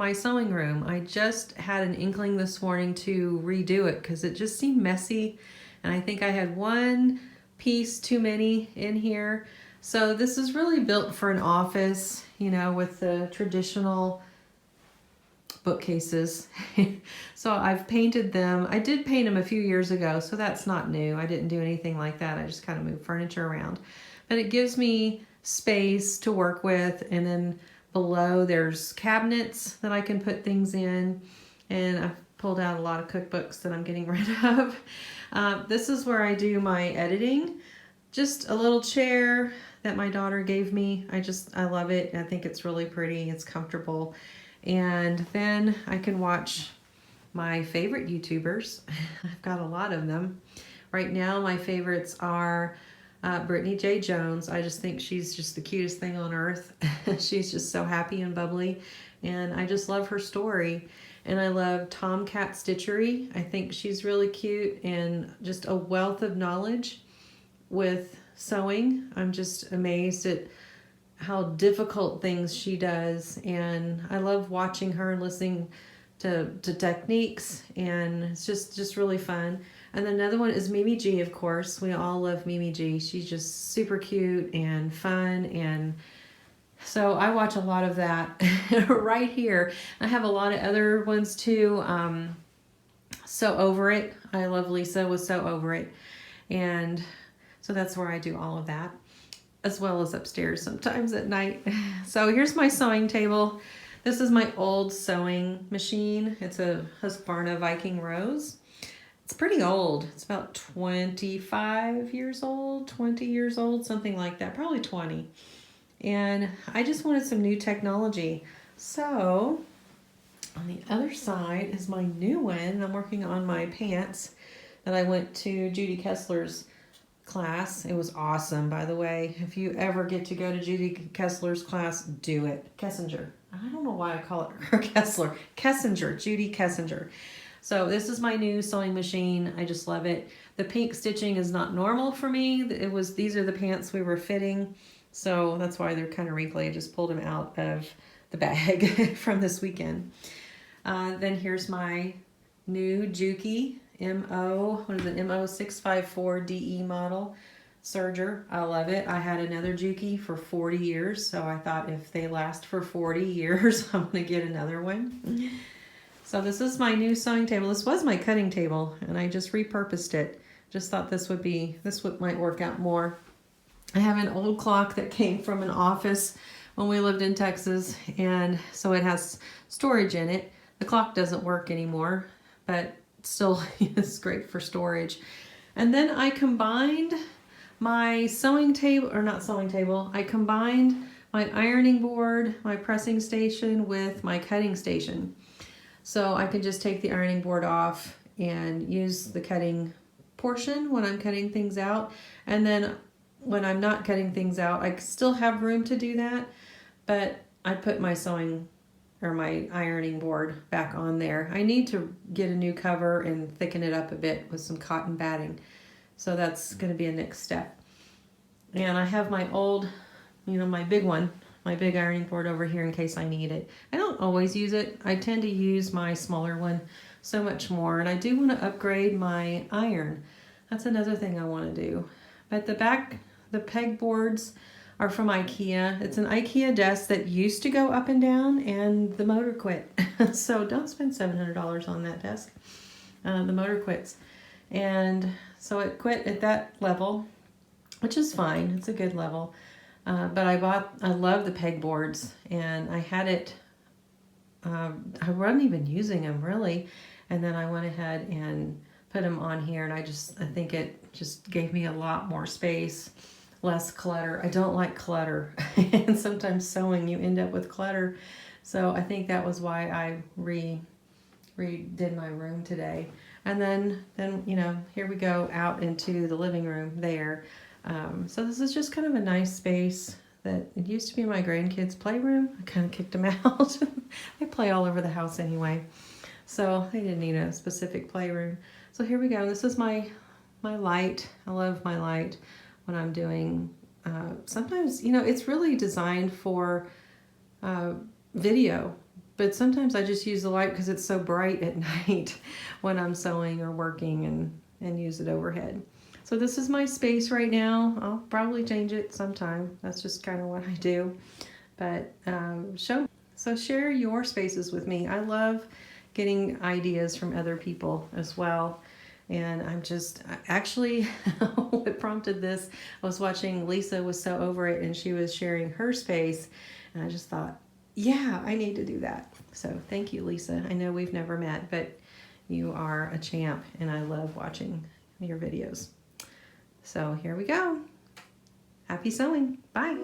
my sewing room. I just had an inkling this morning to redo it because it just seemed messy, and I think I had one piece too many in here. So this is really built for an office, you know, with the traditional bookcases. So I've painted them. I did paint them a few years ago, so that's not new. I didn't do anything like that. I just kind of moved furniture around. But it gives me space to work with, and then below there's cabinets that I can put things in, and I've pulled out a lot of cookbooks that I'm getting rid of. This is where I do my editing. Just a little chair that my daughter gave me. I love it. I think it's really pretty. It's comfortable. And then I can watch my favorite YouTubers. I've got a lot of them. Right now, my favorites are Brittany J. Jones. I just think she's just the cutest thing on earth. She's just so happy and bubbly, and I just love her story. And I love Tomcat Stitchery. I think she's really cute and just a wealth of knowledge with sewing. I'm just amazed at how difficult things she does, and I love watching her and listening to techniques, and it's just really fun. And then another one is Mimi G, of course. We all love Mimi G. She's just super cute and fun, and so I watch a lot of that right here. I have a lot of other ones too. So Over It. I love Lisa with So Over It, and so that's where I do all of that, as well as upstairs sometimes at night. So here's my sewing table. This is my old sewing machine. It's a Husqvarna Viking Rose. It's pretty old. It's about 25 years old, 20 years old, something like that, probably 20. And I just wanted some new technology. So on the other side is my new one. I'm working on my pants that I went to Judy Kessler's class. It was awesome, by the way. If you ever get to go to Judy Kessler's class, do it. Kessinger. I don't know why I call it her Kessler. Kessinger, Judy Kessinger. So this is my new sewing machine. I just love it. The pink stitching is not normal for me. These are the pants we were fitting, so that's why they're kind of wrinkly. I just pulled them out of the bag from this weekend. Then here's my new Juki MO654DE model serger. I love it. I had another Juki for 40 years, so I thought if they last for 40 years, I'm going to get another one. So this is my new sewing table. This was my cutting table, and I just repurposed it. Just thought this might work out more. I have an old clock that came from an office when we lived in Texas, and so it has storage in it. The clock doesn't work anymore, but still it's great for storage. And then I combined my sewing table, or not sewing table, I combined my ironing board, my pressing station with my cutting station. So I can just take the ironing board off and use the cutting portion when I'm cutting things out. And then when I'm not cutting things out, I still have room to do that, but I put my sewing or my ironing board back on there. I need to get a new cover and thicken it up a bit with some cotton batting. So that's going to be a next step. And I have my old, my big one, my big ironing board over here in case I need it. I don't always use it. I tend to use my smaller one so much more. And I do want to upgrade my iron. That's another thing I want to do. But the pegboards are from IKEA. It's an IKEA desk that used to go up and down, and the motor quit. So don't spend $700 on that desk. The motor quits. And so it quit at that level, which is fine. It's a good level. But I love the pegboards, and I had it, I wasn't even using them really. And then I went ahead and put them on here, and I think it just gave me a lot more space, less clutter. I don't like clutter, and sometimes sewing you end up with clutter. So I think that was why I redid my room today. And then here we go out into the living room there. So this is just kind of a nice space that it used to be my grandkids' playroom. I kind of kicked them out. They play all over the house anyway, so they didn't need a specific playroom. So here we go. This is my light. I love my light when I'm doing, sometimes, it's really designed for video. But sometimes I just use the light because it's so bright at night when I'm sewing or working, and use it overhead. So this is my space right now. I'll probably change it sometime. That's just kind of what I do. But share your spaces with me. I love getting ideas from other people as well. And actually, what prompted this, I was watching Lisa was so over it, and she was sharing her space, and I just thought, yeah, I need to do that. So thank you, Lisa. I know we've never met, but you are a champ, and I love watching your videos. So here we go. Happy sewing. Bye.